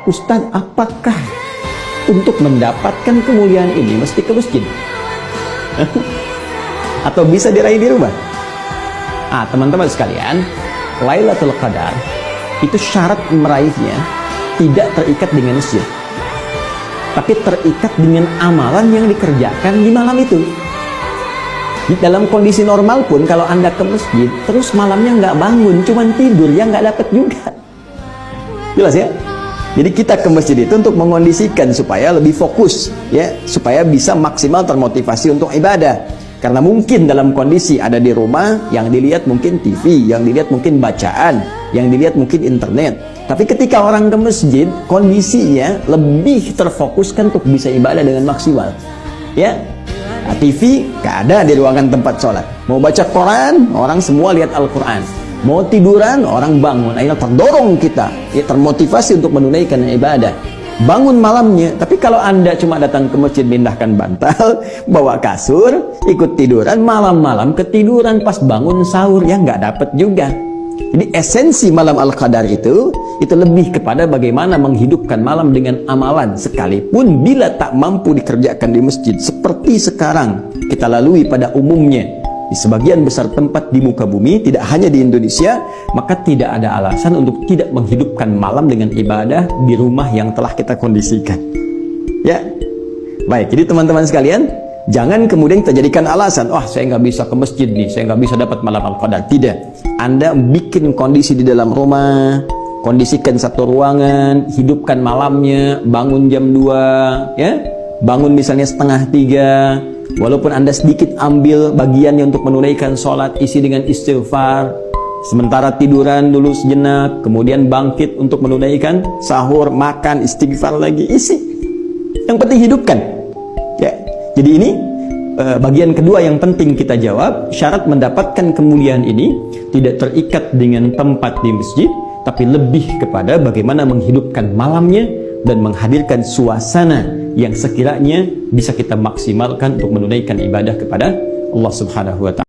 Ustadz, apakah untuk mendapatkan kemuliaan ini mesti ke masjid? Atau bisa diraih di rumah? Teman-teman sekalian, Lailatul Qadar itu syarat meraihnya tidak terikat dengan masjid, tapi terikat dengan amalan yang dikerjakan di malam itu. Dalam kondisi normal pun kalau Anda ke masjid terus malamnya nggak bangun, cuman tidur, ya nggak dapat juga. Jelas ya? Jadi kita ke masjid itu untuk mengondisikan supaya lebih fokus, ya, supaya bisa maksimal termotivasi untuk ibadah. Karena mungkin dalam kondisi ada di rumah, yang dilihat mungkin TV, yang dilihat mungkin bacaan, yang dilihat mungkin internet. Tapi ketika orang ke masjid, kondisinya lebih terfokuskan untuk bisa ibadah dengan maksimal. Ya, TV gak ada di ruangan tempat sholat. Mau baca Quran, orang semua lihat Al-Quran. Mau tiduran, orang bangun. Akhirnya terdorong kita, ya, termotivasi untuk menunaikan ibadah. Bangun malamnya. Tapi kalau Anda cuma datang ke masjid, pindahkan bantal, bawa kasur, ikut tiduran, malam-malam ketiduran, pas bangun sahur, ya nggak dapat juga. Jadi esensi malam Al-Qadar itu lebih kepada bagaimana menghidupkan malam dengan amalan, sekalipun bila tak mampu dikerjakan di masjid seperti sekarang kita lalui pada umumnya di sebagian besar tempat di muka bumi, tidak hanya di Indonesia, maka tidak ada alasan untuk tidak menghidupkan malam dengan ibadah di rumah yang telah kita kondisikan. Ya, baik. Jadi teman-teman sekalian, jangan kemudian kita jadikan alasan, saya nggak bisa ke masjid nih, saya nggak bisa dapat malam Al-Qadar. Tidak. Anda bikin kondisi di dalam rumah, kondisikan satu ruangan, hidupkan malamnya, bangun jam 2, ya, bangun misalnya 2:30. Walaupun Anda sedikit ambil bagiannya untuk menunaikan sholat, isi dengan istighfar. Sementara tiduran dulu sejenak, kemudian bangkit untuk menunaikan sahur, makan, istighfar lagi, isi. Yang penting hidupkan. Ya, jadi ini bagian kedua yang penting kita jawab. Syarat mendapatkan kemuliaan ini tidak terikat dengan tempat di masjid, tapi lebih kepada bagaimana menghidupkan malamnya dan menghadirkan suasana yang sekiranya bisa kita maksimalkan untuk menunaikan ibadah kepada Allah Subhanahu wa Ta'ala.